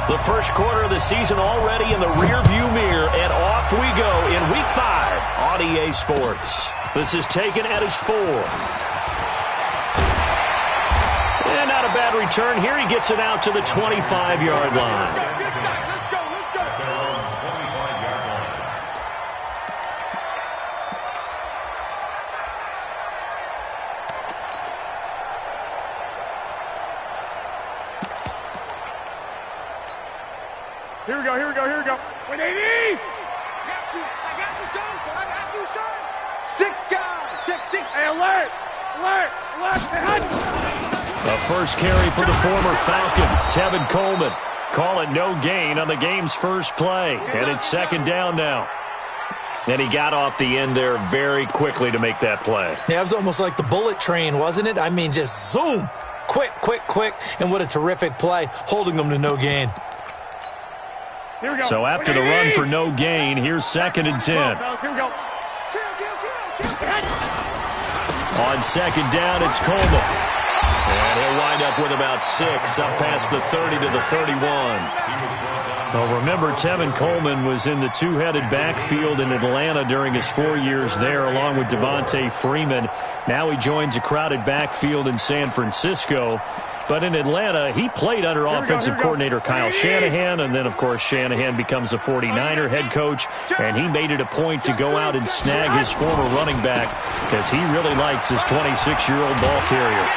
The first quarter of the season already in the rearview mirror, and off we go in Week 5 on EA Sports. This is taken at his 4. And not a bad return here. He gets it out to the 25-yard line. Here we go. Wait, AD! I got you, son. 6 guys. Check 6. Hey, alert. The first carry for the former Falcon, Tevin Coleman. Call it no gain on the game's first play. And it's second down now. And he got off the end there very quickly to make that play. Yeah, it was almost like the bullet train, wasn't it? I mean, just zoom. Quick. And what a terrific play, holding them to no gain. Here we go. So after the run for no gain, here's second and 10. Here we go. On second down, it's Coleman. And he'll wind up with about 6, up past the 30 to the 31. Well, remember, Tevin Coleman was in the two-headed backfield in Atlanta during his 4 years there, along with Devontae Freeman. Now he joins a crowded backfield in San Francisco. But in Atlanta, he played under offensive coordinator Kyle Shanahan, and then, of course, Shanahan becomes a 49er head coach, and he made it a point to go out and snag his former running back because he really likes his 26-year-old ball carrier.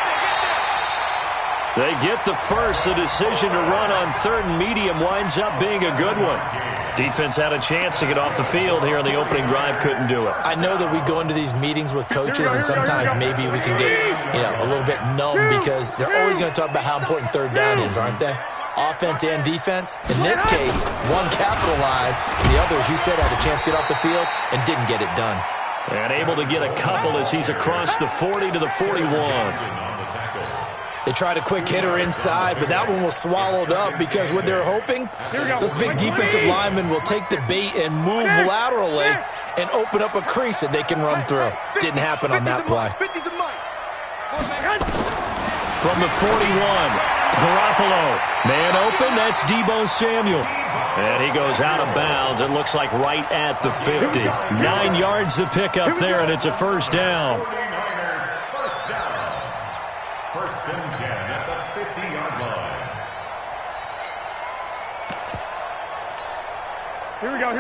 They get the first. The decision to run on third and medium winds up being a good one. Defense had a chance to get off the field here on the opening drive, couldn't do it. I know that we go into these meetings with coaches, and sometimes maybe we can get, a little bit numb because they're always going to talk about how important third down is, aren't they? Offense and defense. In this case, one capitalized, and the other, as you said, had a chance to get off the field and didn't get it done. And able to get a couple as he's across the 40 to the 41. They tried a quick hitter inside, but that one was swallowed up because what they're hoping, those big defensive linemen will take the bait and move laterally and open up a crease that they can run through. Didn't happen on that play. From the 41, Garoppolo. Man open, that's Deebo Samuel. And he goes out of bounds. It looks like right at the 50. 9 yards to pick up there, and it's a first down. First and 10 at the 50-yard line. Here we go.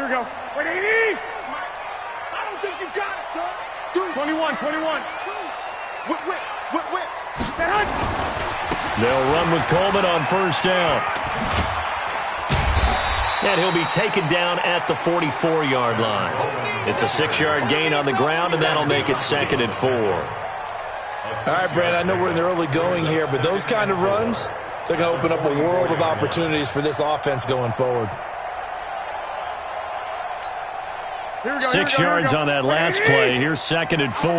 Wait, AD! I don't think you got it, son. 21. Whip. They'll run with Coleman on first down. And he'll be taken down at the 44-yard line. It's a 6-yard gain on the ground, and that'll make it second and 4. All right, Brad, I know we're in the early going here, but those kind of runs, they're going to open up a world of opportunities for this offense going forward. 6 yards on that last play. Here's second and 4.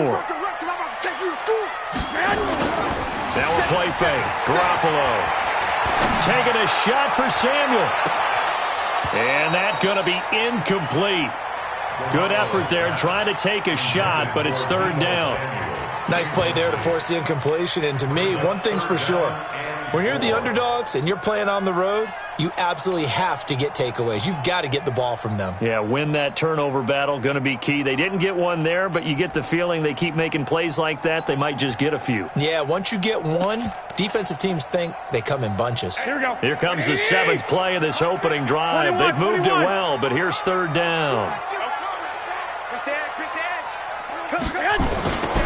Now a play fake. Garoppolo taking a shot for Samuel. And that's going to be incomplete. Good effort there trying to take a shot, but it's third down. Nice play there to force the incompletion. And to me, one thing's for sure. When you're the underdogs and you're playing on the road, you absolutely have to get takeaways. You've got to get the ball from them. Yeah, win that turnover battle, going to be key. They didn't get one there, but you get the feeling they keep making plays like that, they might just get a few. Yeah, once you get one, defensive teams think they come in bunches. Here we go. Here comes the 7th play of this opening drive. They've moved it well, but here's third down.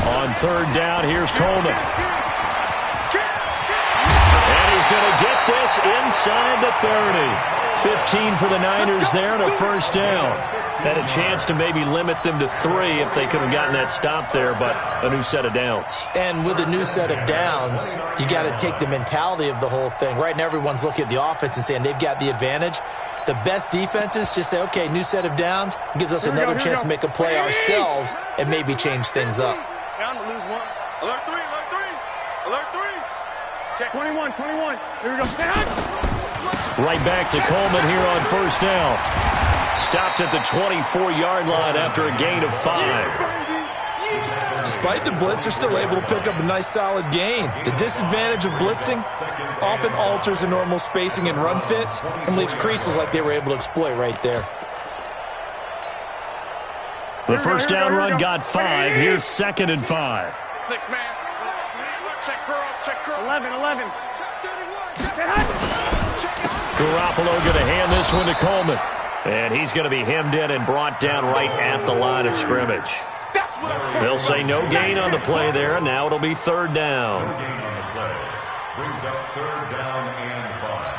On third down, here's Coleman. And he's going to get this inside the 30. 15 for the Niners there and a first down. Had a chance to maybe limit them to 3 if they could have gotten that stop there, but a new set of downs. And with a new set of downs, you got to take the mentality of the whole thing. Right now, everyone's looking at the offense and saying they've got the advantage. The best defenses just say, okay, new set of downs. It gives us another chance to make a play ourselves and maybe change things up. Down to lose one. Alert 3. Check 21. Here we go. Right back to Coleman here on first down. Stopped at the 24-yard line after a gain of 5. Despite the blitz, they're still able to pick up a nice solid gain. The disadvantage of blitzing often alters the normal spacing and run fits and leaves creases like they were able to exploit right there. The first down run got 5. Here's 2nd and 5. 6 man. Check girls, check girls. 11. Garoppolo going to hand this one to Coleman. And he's going to be hemmed in and brought down right at the line of scrimmage. They'll say no gain on the play there, and now it'll be 3rd down. Brings up 3rd down and 5.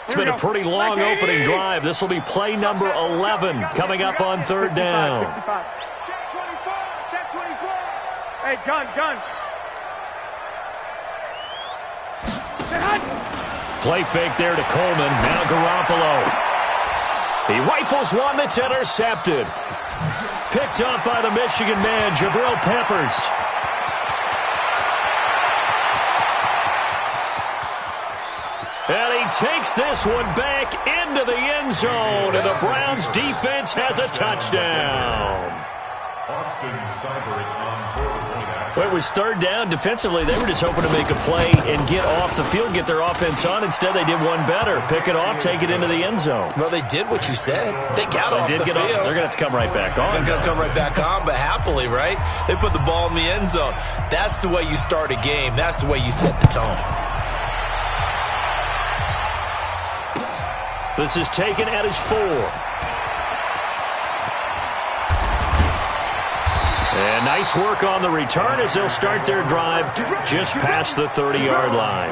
It's been a pretty long opening drive. This will be play number 11 coming up on 3rd down. Check 24, check 24. Hey, gun. Play fake there to Coleman. Now Garoppolo. He rifles one that's intercepted. Picked up by the Michigan man, Jabril Peppers. And he takes this one back into the end zone, and the Browns defense has a touchdown. Austin Seibert on 4-point action. Well, it was 3rd down. Defensively, they were just hoping to make a play and get off the field, get their offense on. Instead, they did one better. Pick it off, take it into the end zone. Well, they did what you said. They got off the field. They're going to have to come right back on. They're going to come right back on, but happily, right? They put the ball in the end zone. That's the way you start a game. That's the way you set the tone. This is taken at his 4. And nice work on the return as they'll start their drive just past the 30-yard line.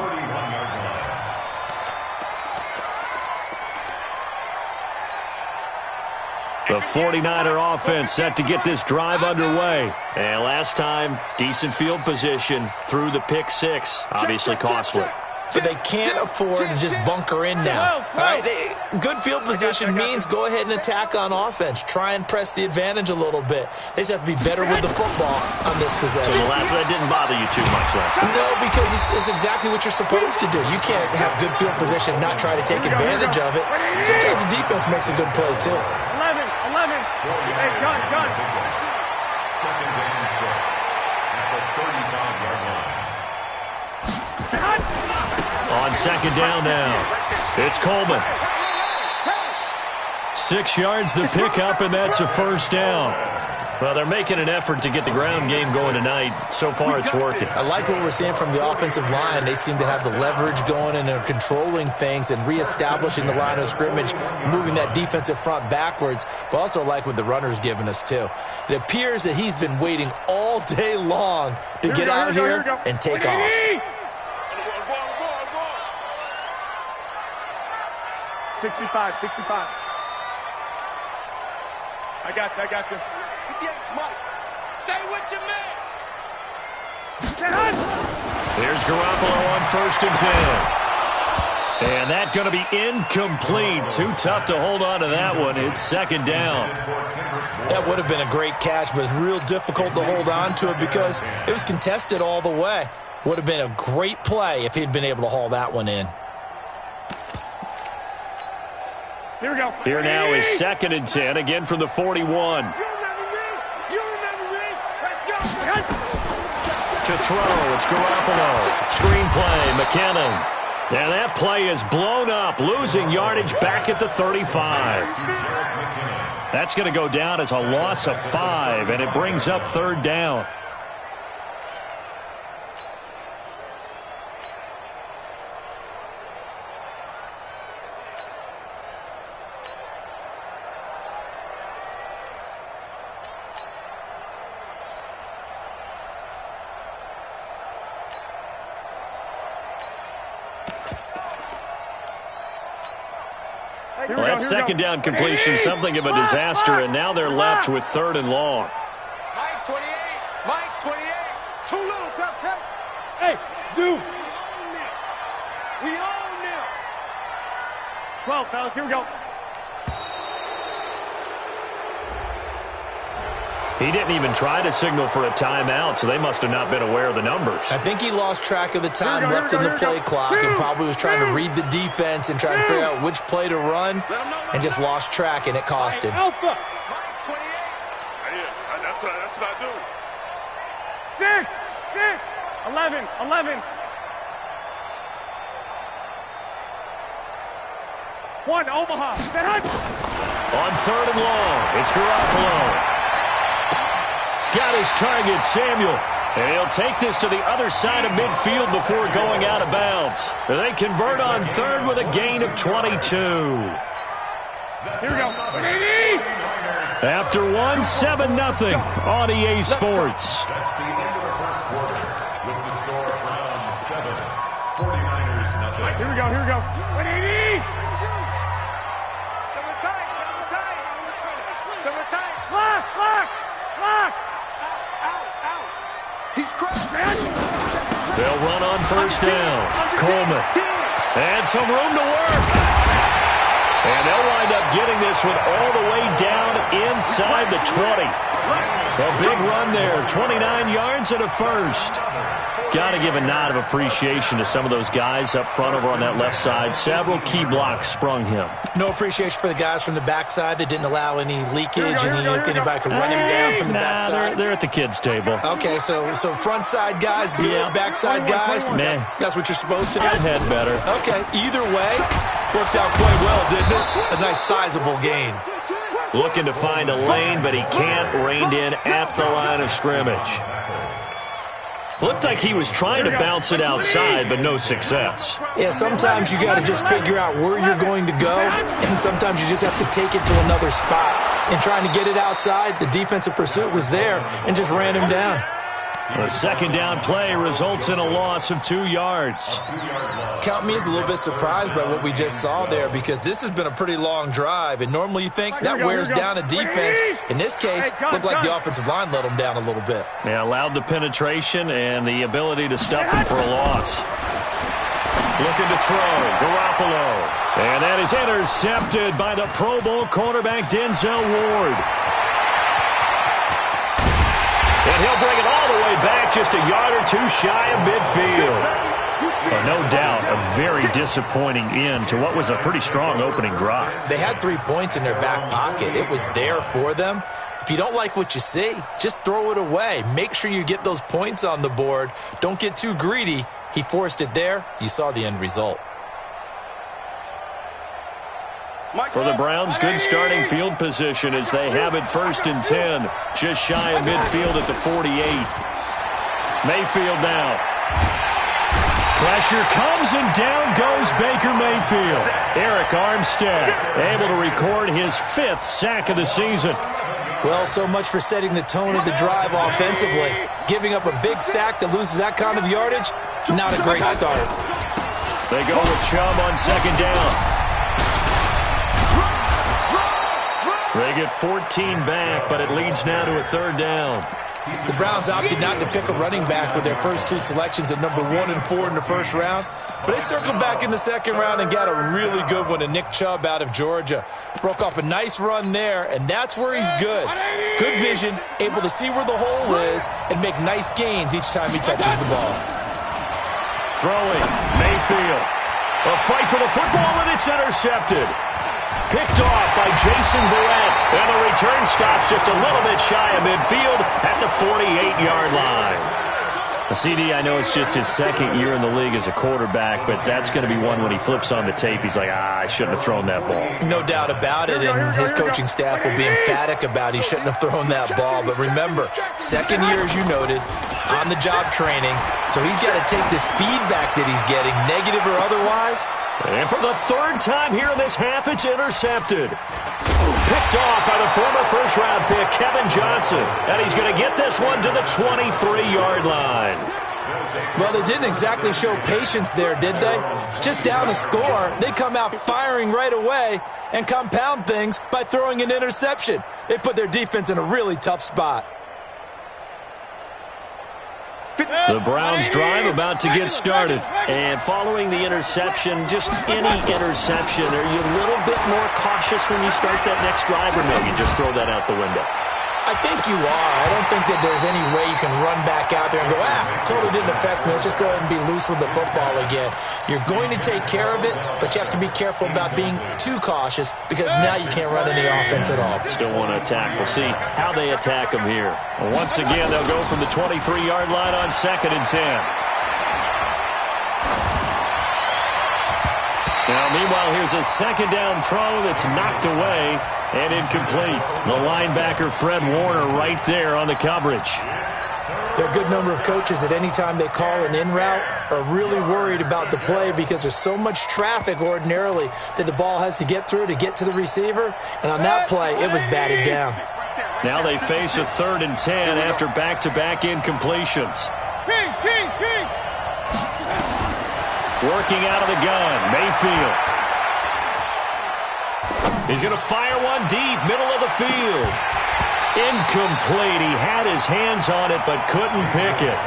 The 49er offense set to get this drive underway. And last time, decent field position through the pick 6. Obviously costly. But they can't afford to just bunker in now. All right, good field position means go ahead and attack on offense. Try and press the advantage a little bit. They just have to be better with the football on this possession. So the last one didn't bother you too much last time? No, because it's exactly what you're supposed to do. You can't have good field position and not try to take advantage of it. Sometimes the defense makes a good play, too. 11. Hey, gun. 2nd and 6 at the 35-yard line. On 2nd down now, it's Coleman. 6 yards the pickup, and that's a 1st down. Well, they're making an effort to get the ground game going tonight. So far, it's working. I like what we're seeing from the offensive line. They seem to have the leverage going, and they're controlling things and reestablishing the line of scrimmage, moving that defensive front backwards, but also like what the runner's giving us, too. It appears that he's been waiting all day long to get out here and take off. 65. I got you. Stay with your man. Here's Garoppolo on 1st and 10. And that's going to be incomplete. Too tough to hold on to that one. It's 2nd down. That would have been a great catch, but it's real difficult to hold on to it because it was contested all the way. Would have been a great play if he'd been able to haul that one in. Here we go. Here now is 2nd and 10, again from the 41. To throw, it's Garoppolo. Screen play, McKinnon. And that play is blown up, losing yardage back at the 35. That's going to go down as a loss of 5, and it brings up 3rd down. Well, that 2nd down completion, something of a disaster, and now they're left with 3rd and long. Mike 28. Too little, Cap. Hey, Zoo. We own them. 12, fellas, here we go. He didn't even try to signal for a timeout, so they must have not been aware of the numbers. I think he lost track of the time left in the play clock and probably was trying to read the defense and trying to figure out which play to run and just lost track, and it cost him. Alpha. Yeah, that's what I do. 6, 11, 11. 1, Omaha. On 3rd and long, it's Garoppolo. Got his target, Samuel. And he'll take this to the other side of midfield before going out of bounds. They convert on 3rd with a gain of 22. Here we go. After 1, 7-0 on EA Sports. That's the end of the first quarter with the score around 7. 49ers nothing. Here we go. 180. Double tight. Lock. Out. He's crushed, man. They'll run on 1st down. Coleman. And some room to work. And they'll wind up getting this one all the way down inside the 20. A big run there. 29 yards and a first. Got to give a nod of appreciation to some of those guys up front over on that left side. Several key blocks sprung him. No appreciation for the guys from the backside that didn't allow any leakage and anybody could run him down from the backside. They're at the kids' table. Okay, so front side guys good, Yeah. backside guys, Meh. that's what you're supposed to do? I've had better. Okay, either way, worked out quite well, didn't it? A nice sizable gain. Looking to find a lane, but he can't. Reined in at the line of scrimmage. Looked like he was trying to bounce it outside, but no success. Yeah, sometimes you got to just figure out where you're going to go, and sometimes you just have to take it to another spot. And trying to get it outside, the defensive pursuit was there and just ran him down. The 2nd down play results in a loss of 2 yards. Count me as a little bit surprised by what we just saw there, because this has been a pretty long drive, and normally you think that wears down a defense. In this case, looked like the offensive line let them down a little bit. Yeah, allowed the penetration and the ability to stuff him for a loss. Looking to throw, Garoppolo. And that is intercepted by the Pro Bowl cornerback Denzel Ward. And he'll bring it all the way back, just a yard or two shy of midfield. No doubt, a very disappointing end to what was a pretty strong opening drive. They had 3 points in their back pocket. It was there for them. If you don't like what you see, just throw it away. Make sure you get those points on the board. Don't get too greedy. He forced it there. You saw the end result. For the Browns, good starting field position as they have it 1st and 10. Just shy of midfield at the 48. Mayfield now. Pressure comes and down goes Baker Mayfield. Eric Armstead able to record his 5th sack of the season. Well, so much for setting the tone of the drive offensively. Giving up a big sack that loses that kind of yardage, not a great start. They go with Chubb on 2nd down. They get 14 back, but it leads now to a 3rd down. The Browns opted not to pick a running back with their first 2 selections at number 1 and 4 in the 1st round, but they circled back in the 2nd round and got a really good one to Nick Chubb out of Georgia. Broke off a nice run there, and that's where he's good. Good vision, able to see where the hole is, and make nice gains each time he touches the ball. Throwing, Mayfield. A fight for the football, and it's intercepted. Picked off by Jason Verrett, and the return stops just a little bit shy of midfield at the 48-yard line. CD, I know it's just his 2nd year in the league as a quarterback, but that's going to be one when he flips on the tape, he's like, I shouldn't have thrown that ball. No doubt about it, and his coaching staff will be emphatic about he shouldn't have thrown that ball. But remember, 2nd year, as you noted, on-the-job training, so he's got to take this feedback that he's getting, negative or otherwise. And for the 3rd time here in this half, it's intercepted. Picked off by the former 1st-round pick, Kevin Johnson. And he's going to get this one to the 23-yard line. Well, they didn't exactly show patience there, did they? Just down a score, they come out firing right away and compound things by throwing an interception. They put their defense in a really tough spot. The Browns drive about to get started. And following the interception, just any interception, are you a little bit more cautious when you start that next drive, or no, you just throw that out the window? I think you are. I don't think that there's any way you can run back out there and go, totally didn't affect me. Let's just go ahead and be loose with the football again. You're going to take care of it, but you have to be careful about being too cautious because now you can't run any offense at all. Still want to attack. We'll see how they attack them here. Well, once again, they'll go from the 23-yard line on 2nd and 10. Now, meanwhile, here's a 2nd down throw that's knocked away and incomplete. The linebacker, Fred Warner, right there on the coverage. There are a good number of coaches at any time they call an in route are really worried about the play because there's so much traffic ordinarily that the ball has to get through to get to the receiver. And on that play, it was batted down. Now they face a 3rd and 10 after back-to-back incompletions. Working out of the gun, Mayfield. He's going to fire one deep, middle of the field. Incomplete. He had his hands on it but couldn't pick it.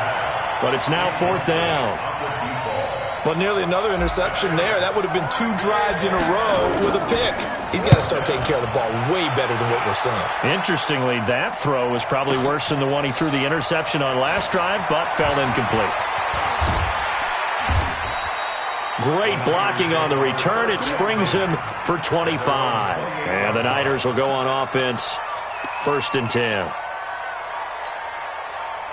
But it's now 4th down. Well, nearly another interception there. That would have been 2 drives in a row with a pick. He's got to start taking care of the ball way better than what we're seeing. Interestingly, that throw was probably worse than the one he threw the interception on last drive, but fell incomplete. Great blocking on the return. It springs him for 25. And the Niners will go on offense. 1st and 10.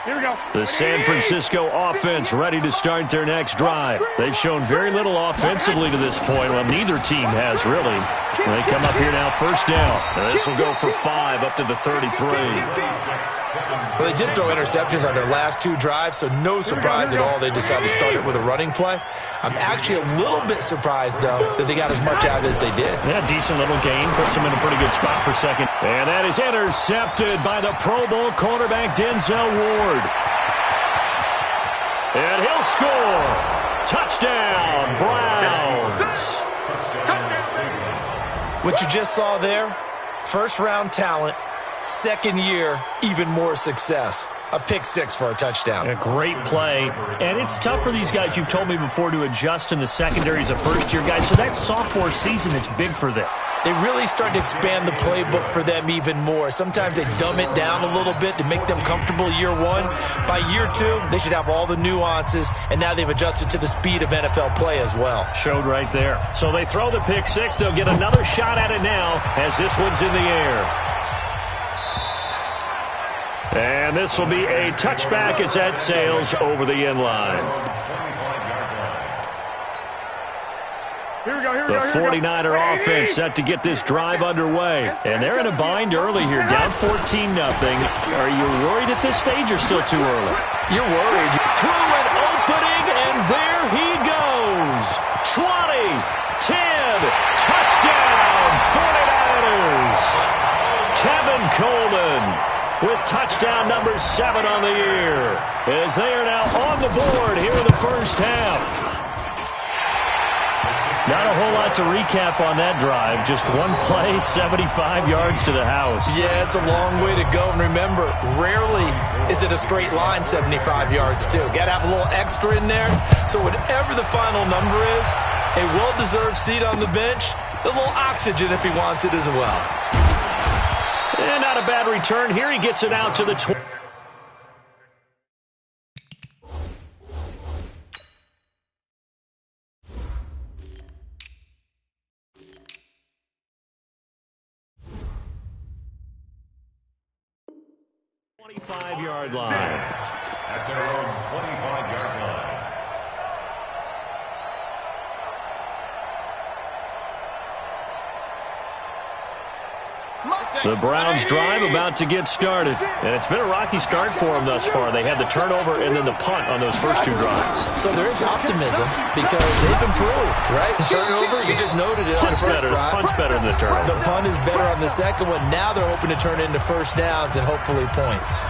Here we go. The San Francisco offense ready to start their next drive. They've shown very little offensively to this point. Well, neither team has, really. They come up here now, 1st down. This will go for 5 up to the 33. Well, they did throw interceptions on their last 2 drives, so no surprise at all they decided to start it with a running play. I'm actually a little bit surprised, though, that they got as much out as they did. Yeah, decent little gain. Puts them in a pretty good spot for 2nd. And that is intercepted by the Pro Bowl cornerback Denzel Ward. And he'll score. Touchdown, Browns. What you just saw there, 1st-round talent, 2nd year, even more success. A pick 6 for a touchdown. A great play. And it's tough for these guys, you've told me before, to adjust in the secondary as a first-year guy. So that sophomore season is big for them. They really start to expand the playbook for them even more. Sometimes they dumb it down a little bit to make them comfortable year 1. By year 2, they should have all the nuances, and now they've adjusted to the speed of NFL play as well. Showed right there. So they throw the pick 6. They'll get another shot at it now as this one's in the air. And this will be a touchback as that sails over the end line. Here we go, The 49er offense set to get this drive underway. And they're in a bind early here, down 14-0. Are you worried at this stage or still too early? You're worried. Through an opening, and there he goes. 20, 10, touchdown, 49ers. Tevin Coleman with touchdown number 7 on the year, as they are now on the board here in the 1st half. Not a whole lot to recap on that drive. Just one play, 75 yards to the house. Yeah, it's a long way to go. And remember, rarely is it a straight line 75 yards, too. Got to have a little extra in there. So whatever the final number is, a well-deserved seat on the bench, a little oxygen if he wants it as well. And not a bad return. Here he gets it out to the 20. Yard line. At their own 25-yard line. The Browns drive about to get started. And it's been a rocky start for them thus far. They had the turnover and then the punt on those first 2 drives. So there is optimism because they've improved, right? Turnover, you just noted it on the first drive. Punt's better than the turnover. The punt is better on the second one. Now they're hoping to turn into 1st downs and hopefully points.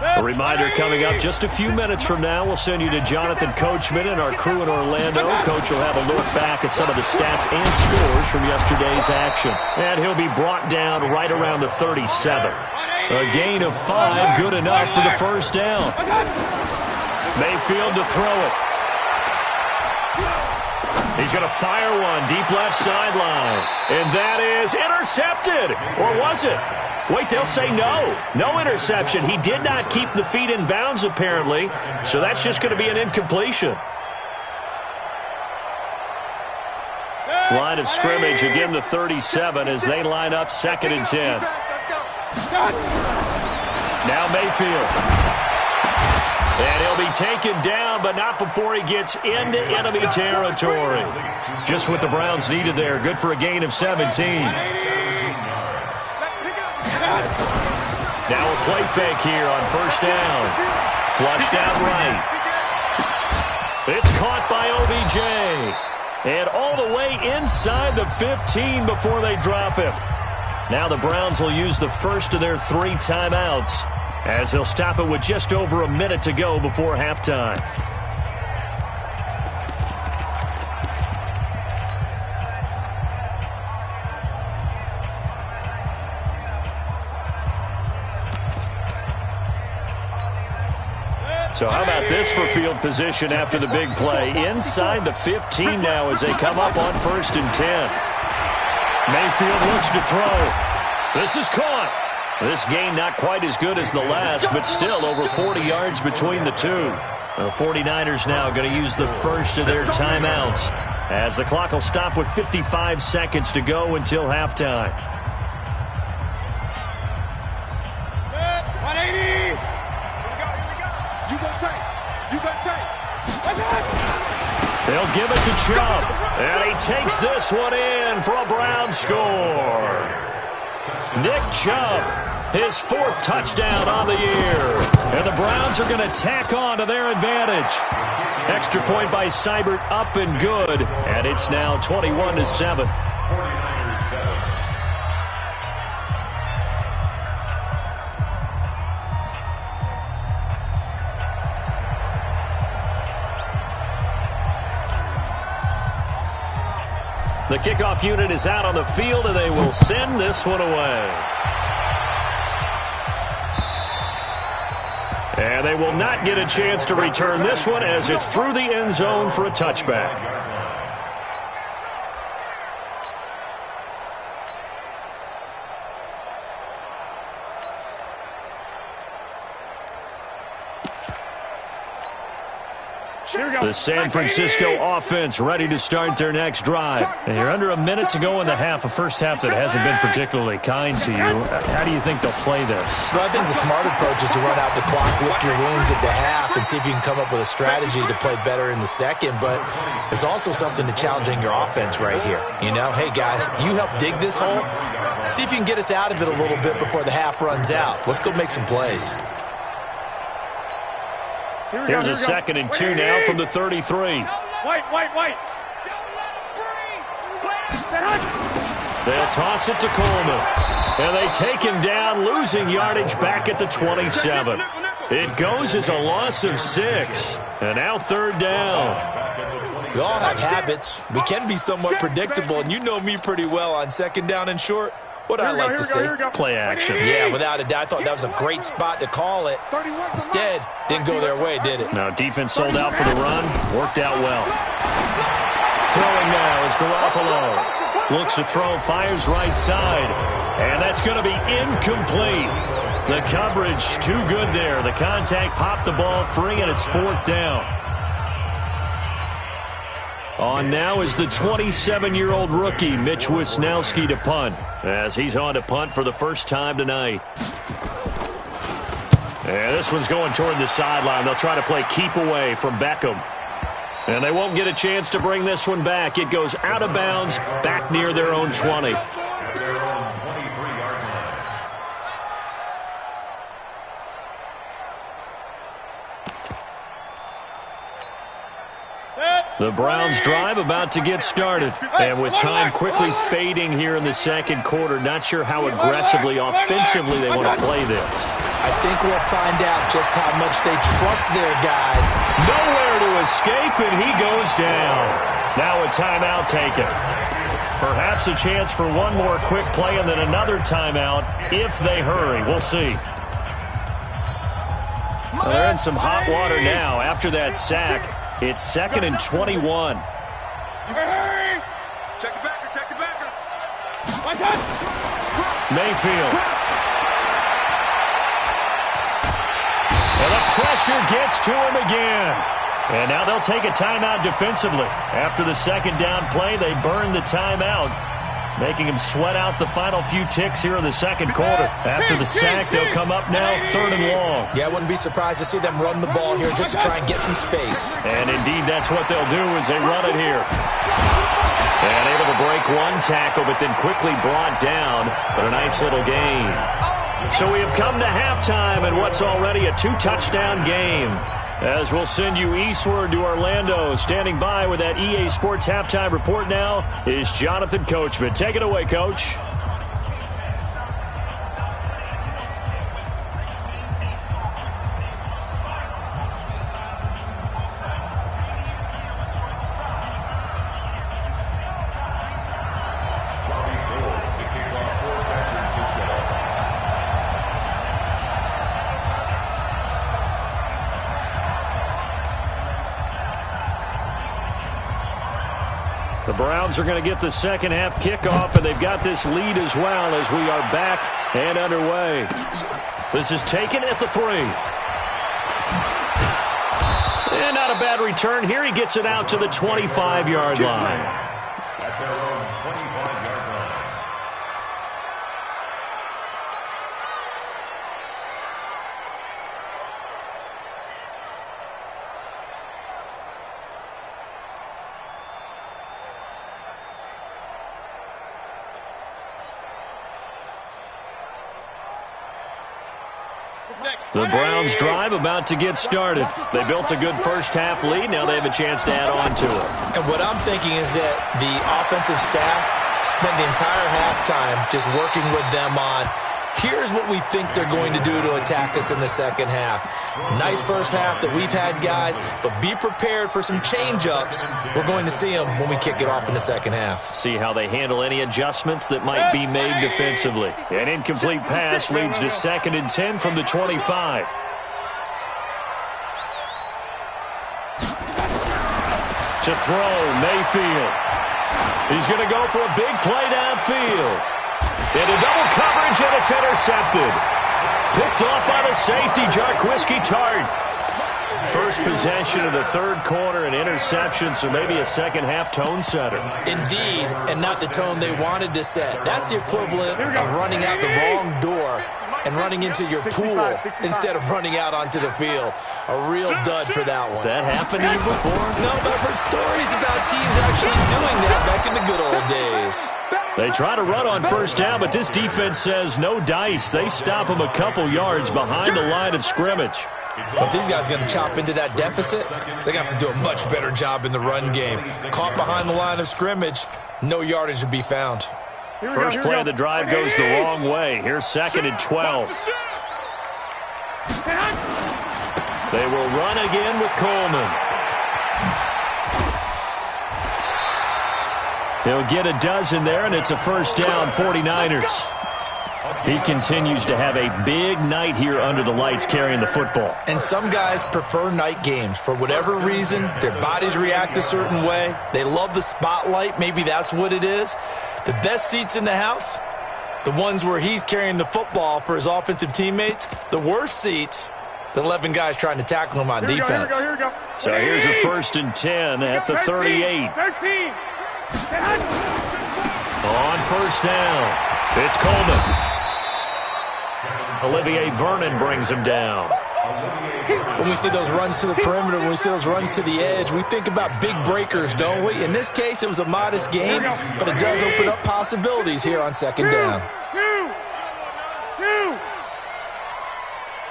A reminder coming up just a few minutes from now. We'll send you to Jonathan Coachman and our crew in Orlando. Coach will have a look back at some of the stats and scores from yesterday's action. And he'll be brought down right around the 37. A gain of 5, good enough for the 1st down. Mayfield to throw it. He's going to fire one deep left sideline. And that is intercepted. Or was it? Wait, they'll say no. No interception. He did not keep the feet in bounds, apparently. So that's just going to be an incompletion. Line of scrimmage, again the 37 as they line up 2nd and 10. Now Mayfield. And he'll be taken down, but not before he gets into enemy territory. Just what the Browns needed there. Good for a gain of 17. Now a play fake here on 1st down. Flushed out right. It's caught by OBJ. And all the way inside the 15 before they drop him. Now the Browns will use the first of their 3 timeouts as they'll stop it with just over a minute to go before halftime. So how about this for field position after the big play? Inside the 15 now as they come up on 1st and 10. Mayfield looks to throw. This is caught. This gain not quite as good as the last, but still over 40 yards between the two. The 49ers now going to use the first of their timeouts as the clock will stop with 55 seconds to go until halftime. 180. You got tape. You got tape. They'll give it to Chubb. And he takes this one in for a Browns score. Nick Chubb, his 4th touchdown on the year. And the Browns are going to tack on to their advantage. Extra point by Seibert up and good. And it's now 21-7. The kickoff unit is out on the field, and they will send this one away. And they will not get a chance to return this one as it's through the end zone for a touchback. The San Francisco offense ready to start their next drive. And you're under a minute to go in the half, a first half that hasn't been particularly kind to you. How do you think they'll play this? Well, I think the smart approach is to run out the clock, lick your wounds at the half, and see if you can come up with a strategy to play better in the second. But there's also something to challenging your offense right here. You know, hey, guys, you help dig this hole. See if you can get us out of it a little bit before the half runs out. Let's go make some plays. Here's a 2nd and 2 now from the 33. White. They'll toss it to Coleman. And they take him down, losing yardage back at the 27. It goes as a loss of 6. And now 3rd down. We all have habits. We can be somewhat predictable, and you know me pretty well on 2nd down and short. What I like to say? Play action. Yeah, without a doubt. I thought that was a great spot to call it. Instead, didn't go their way, did it? Now, defense sold out for the run. Worked out well. Throwing now is Garoppolo. Looks to throw, fires right side. And that's going to be incomplete. The coverage too good there. The contact popped the ball free, and it's 4th down. On now is the 27-year-old rookie, Mitch Wisnowski, to punt, as he's on to punt for the first time tonight. And this one's going toward the sideline. They'll try to play keep away from Beckham. And they won't get a chance to bring this one back. It goes out of bounds, back near their own 20. The Browns drive about to get started. And with time quickly fading here in the second quarter, not sure how aggressively, offensively they want to play this. I think we'll find out just how much they trust their guys. Nowhere to escape, and he goes down. Now a timeout taken. Perhaps a chance for one more quick play and then another timeout if they hurry. We'll see. Well, they're in some hot water now after that sack. It's 2nd and 21. Mayfield. And the pressure gets to him again. And now they'll take a timeout defensively. After the second down play, they burn the timeout, making him sweat out the final few ticks here in the second quarter. After the sack, they'll come up now 3rd and long. Yeah, I wouldn't be surprised to see them run the ball here just to try and get some space. And indeed, that's what they'll do as they run it here. And able to break one tackle, but then quickly brought down. But a nice little gain. So we have come to halftime in what's already a 2-touchdown game. As we'll send you eastward to Orlando. Standing by with that EA Sports Halftime Report now is Jonathan Coachman. Take it away, Coach. The Browns are going to get the second half kickoff, and they've got this lead as well as we are back and underway. This is taken at the 3. And not a bad return here. He gets it out to the 25-yard line. At their own 25-yard line. The Browns drive about to get started. They built a good first half lead. Now they have a chance to add on to it. And what I'm thinking is that the offensive staff spent the entire halftime just working with them on, here's what we think they're going to do to attack us in the second half. Nice first half that we've had, guys, but be prepared for some change-ups. We're going to see them when we kick it off in the second half. See how they handle any adjustments that might be made defensively. An incomplete pass leads to 2nd and 10 from the 25. To throw, Mayfield. He's going to go for a big play downfield. Into double coverage, and it's intercepted. Picked off by the safety, Jarquiski Tart. First possession of the third quarter, an interception, so maybe a second half tone setter. Indeed, and not the tone they wanted to set. That's the equivalent of running out the wrong door and running into your pool instead of running out onto the field. A real dud for that one. Has that happened to you before? No, but I've heard stories about teams actually doing that back in the good old days. They try to run on first down, but this defense says no dice. They stop them a couple yards behind the line of scrimmage. But these guys are going to chop into that deficit. They're going to have to do a much better job in the run game. Caught behind the line of scrimmage, no yardage to be found. First play of the drive goes the wrong way. Here's 2nd and 12. They will run again with Coleman. He'll get a dozen there, and it's a first down, 49ers. He continues to have a big night here under the lights carrying the football. And some guys prefer night games. For whatever reason, their bodies react a certain way. They love the spotlight. Maybe that's what it is. The best seats in the house, the ones where he's carrying the football for his offensive teammates. The worst seats, the 11 guys trying to tackle him on defense. Here we go. So here's a 1st and 10 at the 38. 13. On first down, it's Coleman. Olivier Vernon brings him down. When we see those runs to the perimeter, when we see those runs to the edge, we think about big breakers, don't we? In this case, it was a modest gain, but it does open up possibilities here on second down. Two.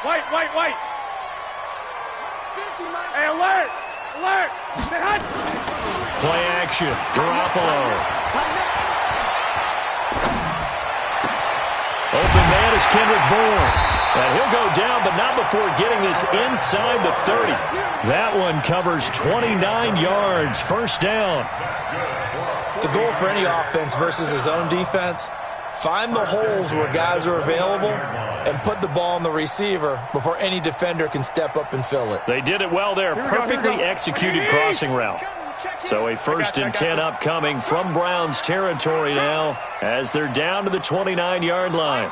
White. Hey, alert. Play action, Garoppolo. Open man is Kendrick Bourne. And he'll go down, but not before getting this inside the 30. That one covers 29 yards. First down. The goal for any offense versus his own defense, find the holes where guys are available and put the ball on the receiver before any defender can step up and fill it. They did it well there. Perfectly executed crossing route. So a 1st and 10 upcoming from Browns territory now as they're down to the 29-yard line.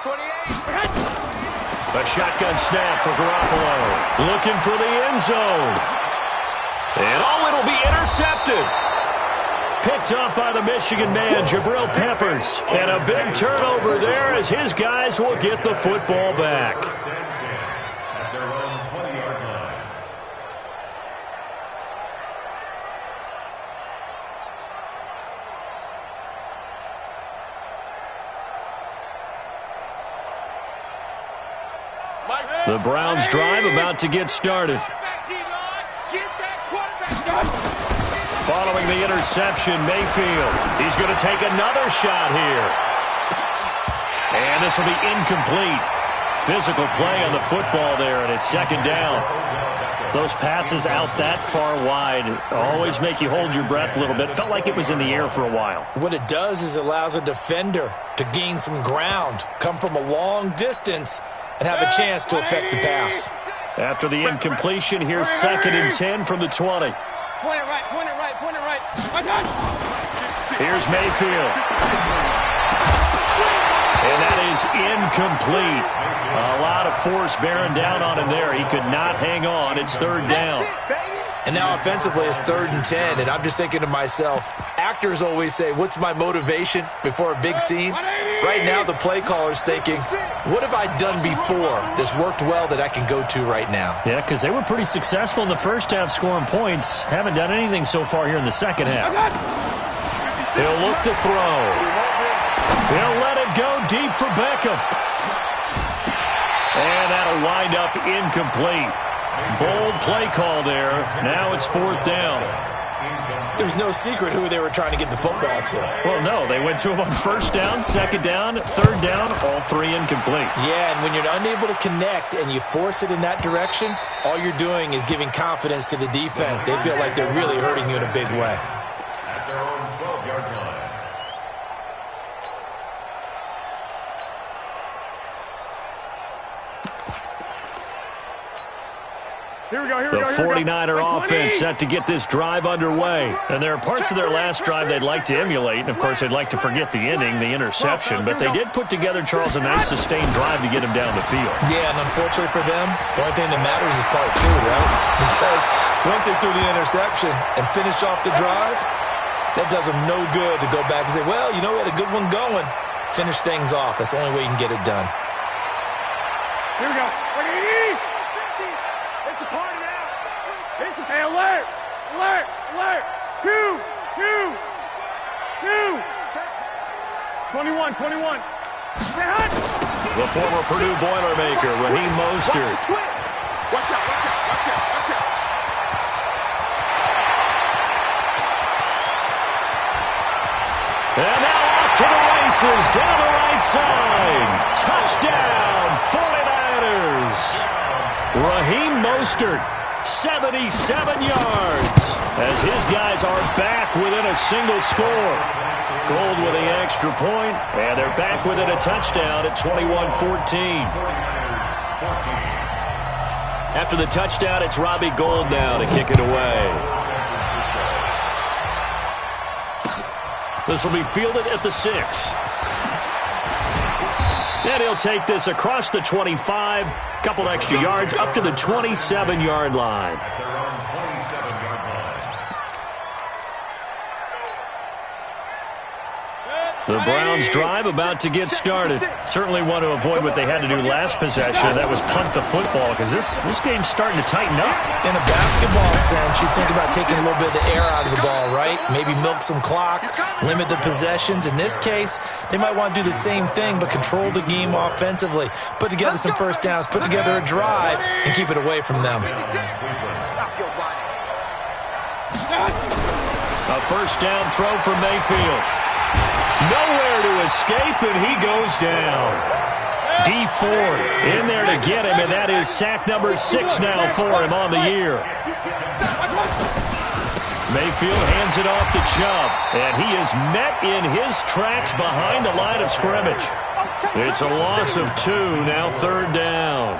A shotgun snap for Garoppolo. Looking for the end zone. And it'll be intercepted. Picked up by the Michigan man, Jabril Peppers. And a big turnover there as his guys will get the football back. At their own 20-yard line. The Browns drive about to get started. Following the interception, Mayfield. He's going to take another shot here. And this will be incomplete. Physical play on the football there, and it's 2nd down. Those passes out that far wide always make you hold your breath a little bit. Felt like it was in the air for a while. What it does is allows a defender to gain some ground, come from a long distance, and have a chance to affect the pass. After the incompletion, here's 2nd and 10 from the 20. Point it right, point it right, point it right. Here's Mayfield. And that is incomplete. A lot of force bearing down on him there. He could not hang on. It's 3rd down. And now offensively it's 3rd and 10. And I'm just thinking to myself, actors always say, what's my motivation before a big scene? Right now the play caller's thinking, what have I done before that's worked well that I can go to right now? Yeah, because they were pretty successful in the first half scoring points. Haven't done anything so far here in the second half. He'll look to throw. He'll let it go deep for Beckham. And that'll wind up incomplete. Bold play call there. Now it's 4th down. There's no secret who they were trying to get the football to. Well, no. They went to him on 1st down, 2nd down, 3rd down, all 3 incomplete. Yeah, and when you're unable to connect and you force it in that direction, all you're doing is giving confidence to the defense. They feel like they're really hurting you in a big way. At their own 12-yard line. Here we go, here we The go, here we go. 49er offense set to get this drive underway. And there are parts of their last drive they'd like to emulate. And, of course, they'd like to forget the ending, the interception. But they did put together, Charles, a nice sustained drive to get him down the field. Yeah, and unfortunately for them, the only thing that matters is part 2, right? Because once they threw the interception and finished off the drive, that does them no good to go back and say, well, you know, we had a good one going. Finish things off. That's the only way you can get it done. Here we go. Hey, alert! Alert! Alert! 2! 21. The former Purdue Boilermaker, Raheem Mostert. Watch out! And now off to the races, down the right side. Touchdown, 49ers. Raheem Mostert, 77 yards, as his guys are back within a single score. Gold with the extra point, and they're back within a touchdown at 21-14. After the touchdown, it's Robbie Gould now to kick it away. This will be fielded at the 6. And he'll take this across the 25, couple extra yards, up to the 27-yard line. The Browns drive about to get started. Certainly want to avoid what they had to do last possession. That was punt the football, because this game's starting to tighten up. In a basketball sense, you think about taking a little bit of the air out of the ball, right? Maybe milk some clock, limit the possessions. In this case, they might want to do the same thing, but control the game offensively. Put together some first downs, put together a drive, and keep it away from them. A first down throw for Mayfield. Nowhere to escape, and he goes down. D Ford in there to get him, and that is sack number 6 now for him on the year. Mayfield hands it off to Chubb, and he is met in his tracks behind the line of scrimmage. It's a loss of 2, now 3rd down.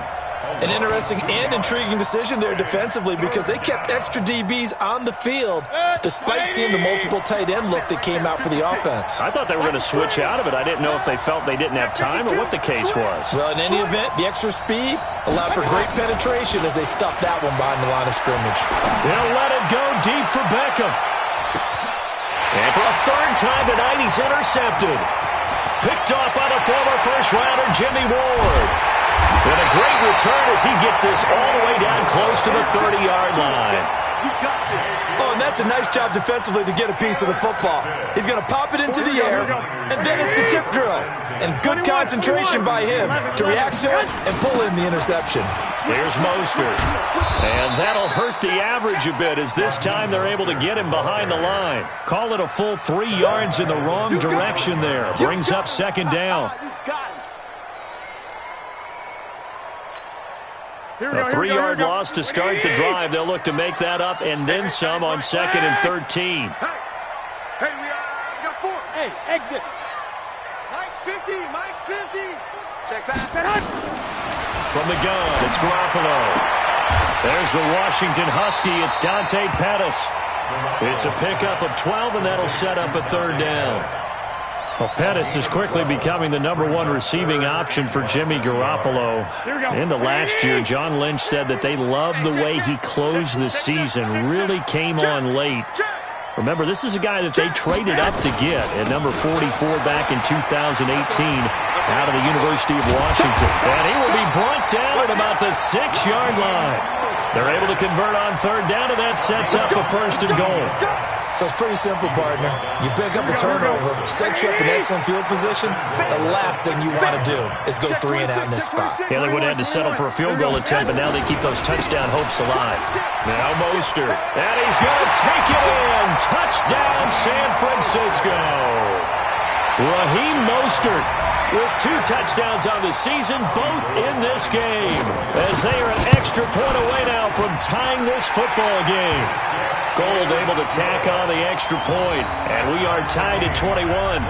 An interesting and intriguing decision there defensively because they kept extra DBs on the field despite seeing the multiple tight end look that came out for the offense. I thought they were going to switch out of it. I didn't know if they felt they didn't have time or what the case was. Well, in any event, the extra speed allowed for great penetration as they stuffed that one behind the line of scrimmage. They'll let it go deep for Beckham. And for a third time tonight, he's intercepted. Picked off by the former first-rounder Jimmy Ward. And a great return as he gets this all the way down close to the 30-yard line. Oh, and that's a nice job defensively to get a piece of the football. He's going to pop it into the air, and then it's the tip drill. And good concentration by him to react to it and pull in the interception. Here's Mostert. And that'll hurt the average a bit as this time they're able to get him behind the line. Call it a full 3 yards in the wrong direction there. Brings up second down. A 3-yard loss to start the drive. They'll look to make that up and then some on 2nd and 13. Hey, we got 4. Hey, exit. Mike's 50. Mike's 50. Check back. From the gun, it's Garoppolo. There's the Washington Husky. It's Dante Pettis. It's a pickup of 12, and that'll set up a third down. Well, Pettis is quickly becoming the #1 receiving option for Jimmy Garoppolo. In the last year, John Lynch said that they loved the way he closed the season, really came on late. Remember, this is a guy that they traded up to get at number 44 back in 2018 out of the University of Washington. And he will be brought down at about the 6-yard line. They're able to convert on third down, and that sets up a 1st and goal. So it's pretty simple, partner. You pick up a turnover, set you up in excellent field position. The last thing you want to do is go 3 and out in this spot. Yeah, they would have had to settle for a field goal attempt, but now they keep those touchdown hopes alive. Now Mostert, and he's going to take it in. Touchdown, San Francisco. Raheem Mostert with 2 touchdowns on the season, both in this game, as they are an extra point away now from tying this football game. Gold able to tack on the extra point, and we are tied at 21.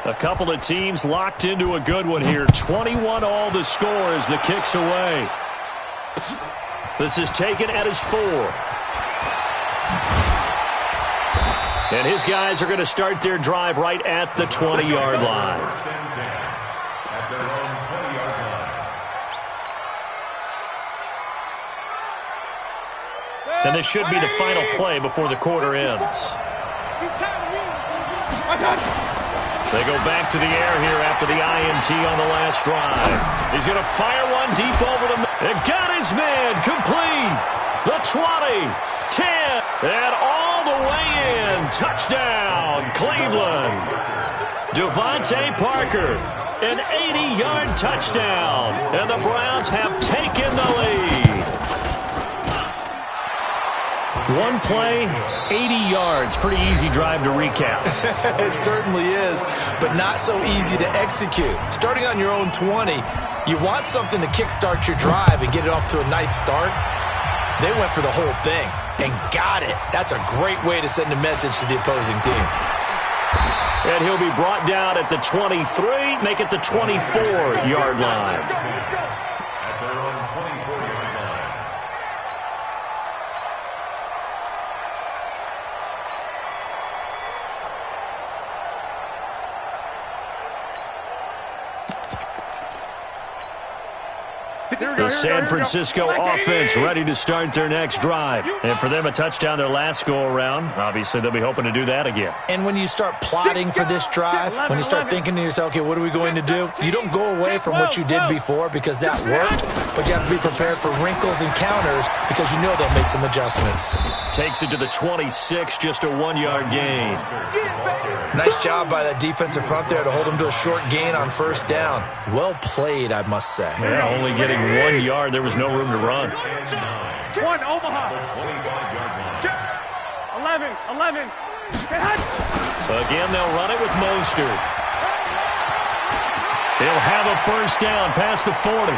A couple of teams locked into a good one here. 21 all the score as the kick's away. This is taken at his 4. And his guys are going to start their drive right at the 20-yard line. And this should be the final play before the quarter ends. They go back to the air here after the INT on the last drive. He's going to fire one deep over the middle. It got his man complete. The 20, 10, and all the way in. Touchdown, Cleveland. Devontae Parker, an 80-yard touchdown. And the Browns have taken the lead. One play, 80 yards. Pretty easy drive to recap. It certainly is, but not so easy to execute. Starting on your own 20, you want something to kickstart your drive and get it off to a nice start. They went for the whole thing and got it. That's a great way to send a message to the opposing team. And he'll be brought down at the 23, make it the 24-yard line. The San Francisco offense ready to start their next drive. And for them, a touchdown their last go-around. Obviously, they'll be hoping to do that again. And when you start plotting for this drive, when you start thinking to yourself, okay, what are we going to do? You don't go away from what you did before because that worked, but you have to be prepared for wrinkles and counters because you know they'll make some adjustments. Takes it to the 26, just a 1-yard gain. job by that defensive front there to hold them to a short gain on first down. Well played, I must say. Yeah, only getting 1 yard. There was no room to run. 1, Omaha. 11. Again, they'll run it with Mostert. He'll have a first down past the 40.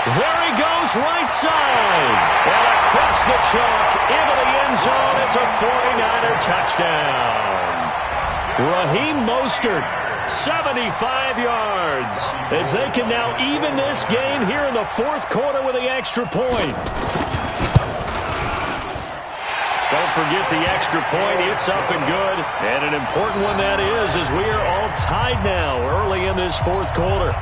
There he goes, right side. And across the chalk into the end zone. It's a 49er touchdown. Raheem Mostert, 75 yards. As they can now even this game here in the fourth quarter with the extra point. Don't forget the extra point. It's up and good. And an important one that is, as we are all tied now early in this fourth quarter.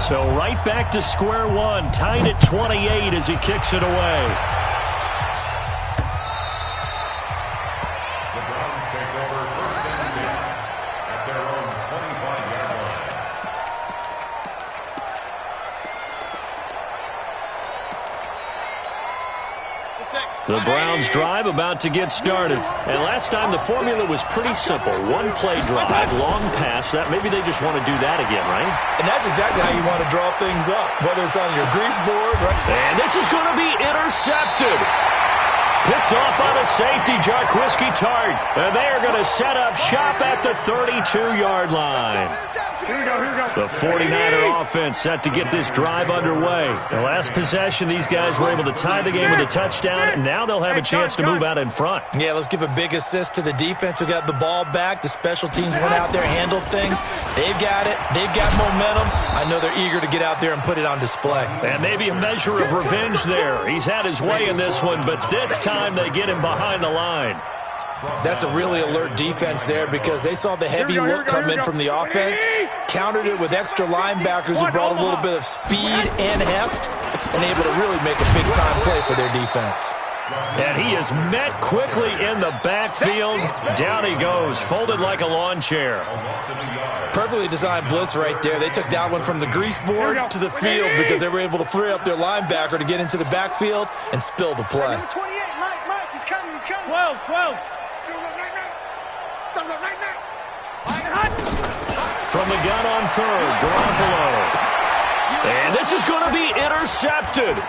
So right back to square one, tied at 28 as he kicks it away. The Browns take over first and 10 at their own 25-yard line. The Browns drive about to get started. And last time the formula was pretty simple. One play drive, long pass. That maybe they just want to do that again, right? And that's exactly how you want to draw things up, whether it's on your grease board, right? And this is going to be intercepted. Picked off by the safety, Jarquiski Tart. And they are going to set up shop at the 32-yard line. Here we go. The 49er offense set to get this drive underway. The last possession, these guys were able to tie the game with a touchdown, and now they'll have a chance to move out in front. Yeah, let's give a big assist to the defense who got the ball back. The special teams went out there, handled things. They've got it. They've got momentum. I know they're eager to get out there and put it on display. And maybe a measure of revenge there. He's had his way in this one, but this time they get him behind the line. That's a really alert defense there because they saw the heavy look come in from the offense, countered it with extra linebackers who brought a little bit of speed and heft, and able to really make a big-time play for their defense. And he is met quickly in the backfield. Down he goes, folded like a lawn chair. Perfectly designed blitz right there. They took that one from the grease board to the field because they were able to free up their linebacker to get into the backfield and spill the play. 28, Mike, he's coming. 12. From the gun on third, Garoppolo. And this is going to be intercepted.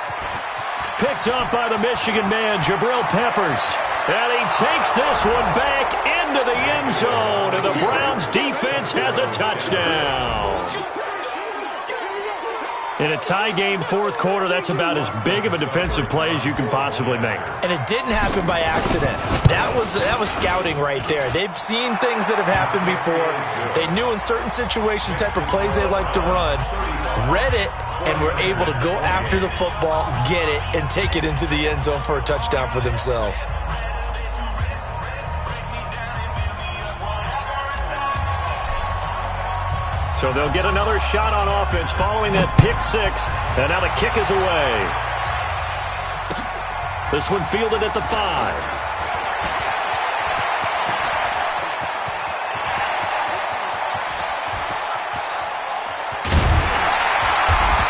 Picked up by the Michigan man, Jabril Peppers. And he takes this one back into the end zone. And the Browns defense has a touchdown. In a tie game fourth quarter, that's about as big of a defensive play as you can possibly make. And it didn't happen by accident. That was scouting right there. They've seen things that have happened before. They knew in certain situations the type of plays they like to run, read it, and were able to go after the football, get it, and take it into the end zone for a touchdown for themselves. So they'll get another shot on offense following that pick six. And now the kick is away. This one fielded at the 5.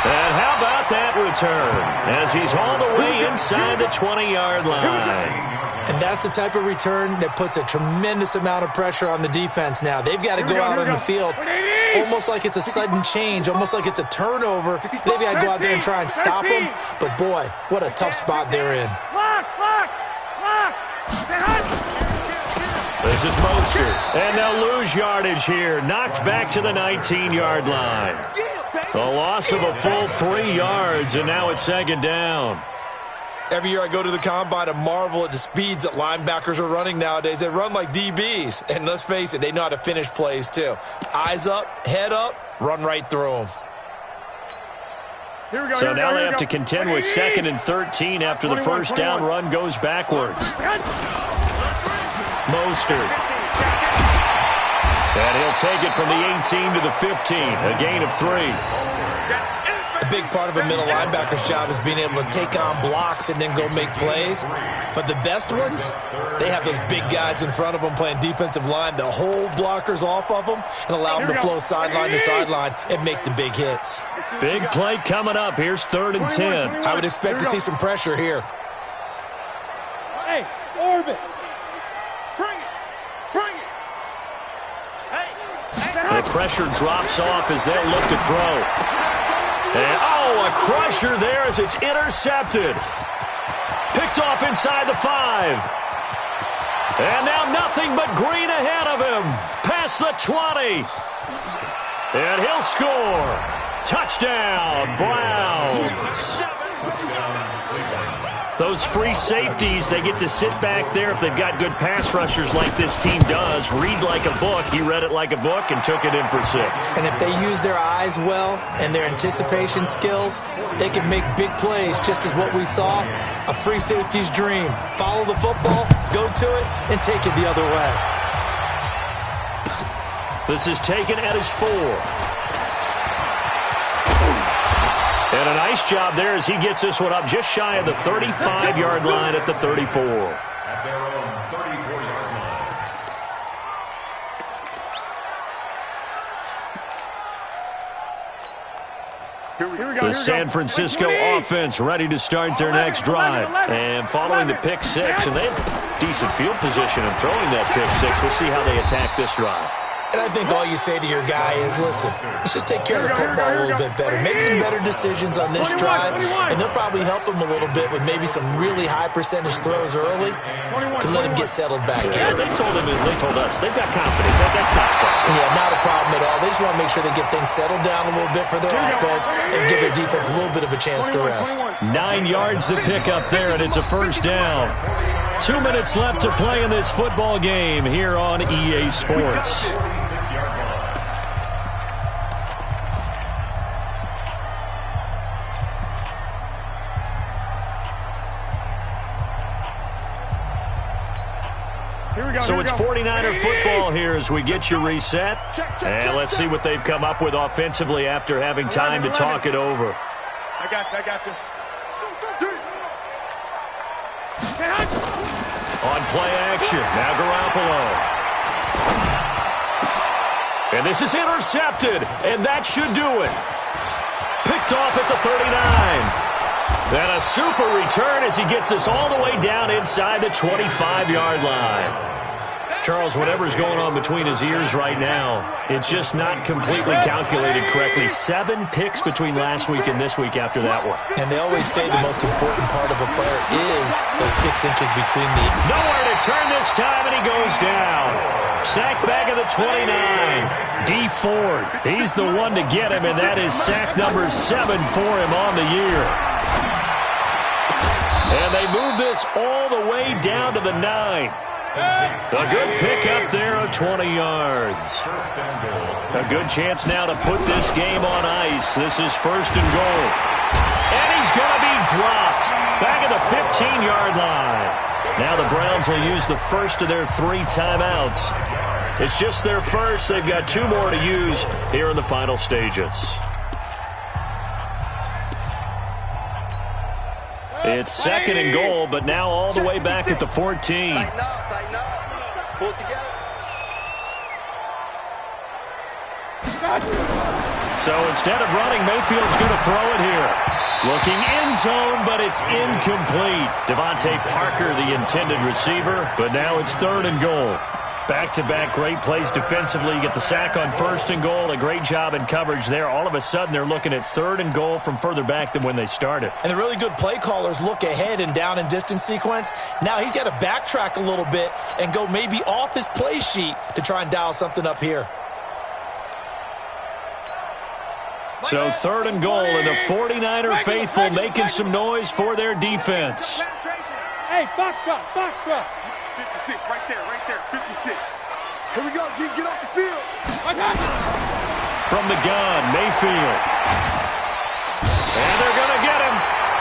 And how about that return? As he's all the way inside the 20-yard line. And that's the type of return that puts a tremendous amount of pressure on the defense now. They've got to go out on the field almost like it's a sudden change, almost like it's a turnover. They've got to go out there and try and stop them. But, boy, what a tough spot they're in. This is Mostert. And they'll lose yardage here. Knocked back to the 19-yard line. A loss of a full 3 yards, and now it's second down. Every year I go to the combine and marvel at the speeds that linebackers are running nowadays. They run like DBs. And let's face it, they know how to finish plays too. Eyes up, head up, run right through them. So now they have to contend with 2nd and 13 after the first down run goes backwards. Mostert. And he'll take it from the 18 to the 15. A gain of 3. A big part of a middle linebacker's job is being able to take on blocks and then go make plays. But the best ones, they have those big guys in front of them playing defensive line that hold blockers off of them and allow them to flow sideline to sideline and make the big hits. Big play coming up. Here's 3rd and 10. I would expect to see some pressure here. Hey, orbit. Bring it. Bring it. Hey. The pressure drops off as they'll look to throw. And, oh, a crusher there as it's intercepted. Picked off inside the 5. And now nothing but green ahead of him. Past the 20. And he'll score. Touchdown, Browns. Those free safeties, they get to sit back there if they've got good pass rushers like this team does. Read like a book. He read it like a book and took it in for 6. And if they use their eyes well and their anticipation skills, they can make big plays, just as what we saw. A free safety's dream. Follow the football, go to it, and take it the other way. This is taken at his 4. And a nice job there as he gets this one up just shy of the 35-yard line at the 34. At their own 34-yard line. Here we go. The San Francisco offense ready to start their next drive. And following the pick 6, and they have decent field position in throwing that pick 6. We'll see how they attack this drive. And I think all you say to your guy is, listen, let's just take care of the football a little bit better. Make some better decisions on this drive, and they'll probably help him a little bit with maybe some really high percentage throws early to let him get settled back in. Yeah, they told us, they've got confidence. That's not a problem. Yeah, not a problem at all. They just want to make sure they get things settled down a little bit for their offense and give their defense a little bit of a chance to rest. 9 yards to pick up there, and it's a first down. 2 minutes left to play in this football game here on EA Sports. So it's 49er football here as we get you reset. And let's see what they've come up with offensively after having time to talk it over. I got you. On play action, now Garoppolo. And this is intercepted, and that should do it. Picked off at the 39. Then a super return as he gets us all the way down inside the 25-yard line. Charles, whatever's going on between his ears right now, it's just not completely calculated correctly. 7 picks between last week and this week after that one. And they always say the most important part of a player is those 6 inches between the... Nowhere to turn this time, and he goes down. Sack back at the 29. D. Ford, he's the one to get him, and that is sack number 7 for him on the year. And they move this all the way down to the 9. A good pickup there of 20 yards. A good chance now to put this game on ice. This is first and goal. And he's going to be dropped back at the 15-yard line. Now the Browns will use the first of their 3 timeouts. It's just their first. They've got 2 more to use here in the final stages. It's second and goal, but now all the way back at the 14. Tighten up. Pull it together. So instead of running, Mayfield's going to throw it here. Looking end zone, but it's incomplete. Devontae Parker, the intended receiver, but now it's third and goal. Back-to-back great plays defensively. You get the sack on first and goal. A great job in coverage there. All of a sudden, they're looking at third and goal from further back than when they started. And the really good play callers look ahead and down and distance sequence. Now he's got to backtrack a little bit and go maybe off his play sheet to try and dial something up here. So third and goal, and the 49er faithful making some noise for their defense. Hey, Foxtrot. 56, right there, 56. Here we go, G, get off the field. From the gun, Mayfield. And they're going to get him.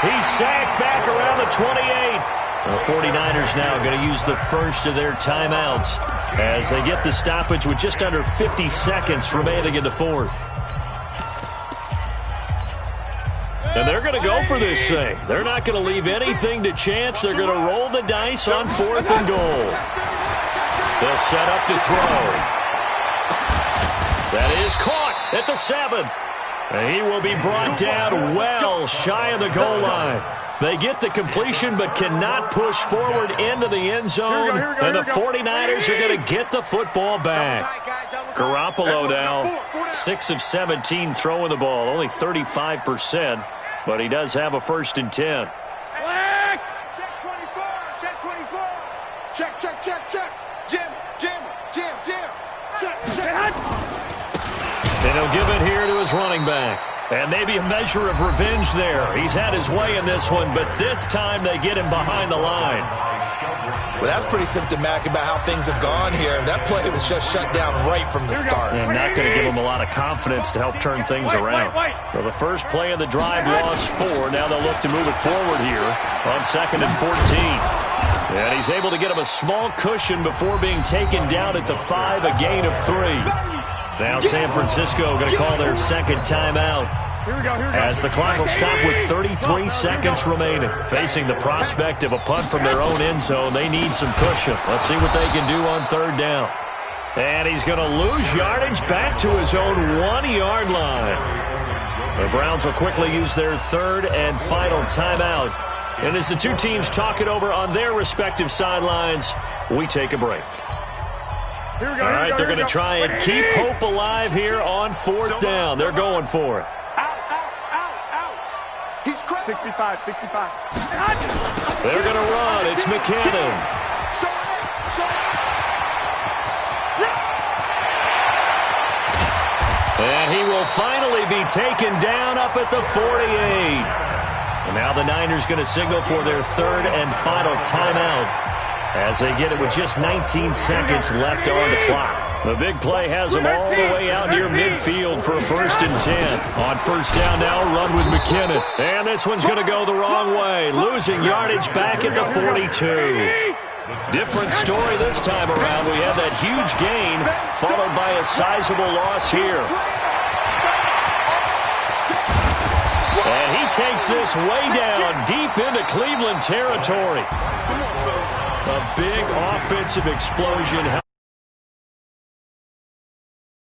He's sacked back around the 28. The 49ers now going to use the first of their timeouts as they get the stoppage with just under 50 seconds remaining in the fourth. And they're going to go for this thing. They're not going to leave anything to chance. They're going to roll the dice on fourth and goal. They'll set up to throw. That is caught at the 7. And he will be brought down well shy of the goal line. They get the completion but cannot push forward into the end zone. And the 49ers are going to get the football back. Garoppolo now, 6 of 17 throwing the ball, only 35%. But he does have a 1st and 10. Check 24. Check 24. Check. Jim. Check. And he'll give it here to his running back. And maybe a measure of revenge there. He's had his way in this one, but this time they get him behind the line. Well, that's pretty symptomatic about how things have gone here. That play was just shut down right from the start. And not going to give him a lot of confidence to help turn things around. So the first play of the drive lost 4. Now they'll look to move it forward here on 2nd and 14. And he's able to get him a small cushion before being taken down at the 5, a gain of 3. Now San Francisco going to call their 2nd timeout. Here we go. As the clock will stop with 33 seconds remaining. Facing the prospect of a punt from their own end zone, they need some cushion. Let's see what they can do on 3rd down. And he's going to lose yardage back to his own 1-yard line. The Browns will quickly use their 3rd and final timeout. And as the two teams talk it over on their respective sidelines, we take a break. All right, they're going to try and keep hope alive here on 4th down. They're going for it. Out. He's 65. They're going to run. It's McKinnon. And he will finally be taken down up at the 48. And now the Niners going to signal for their 3rd and final timeout as they get it with just 19 seconds left on the clock. The big play has them all the way out near midfield for a 1st and 10. On 1st down now, run with McKinnon. And this one's going to go the wrong way, losing yardage back at the 42. Different story this time around. We have that huge gain followed by a sizable loss here. And he takes this way down deep into Cleveland territory. A big offensive explosion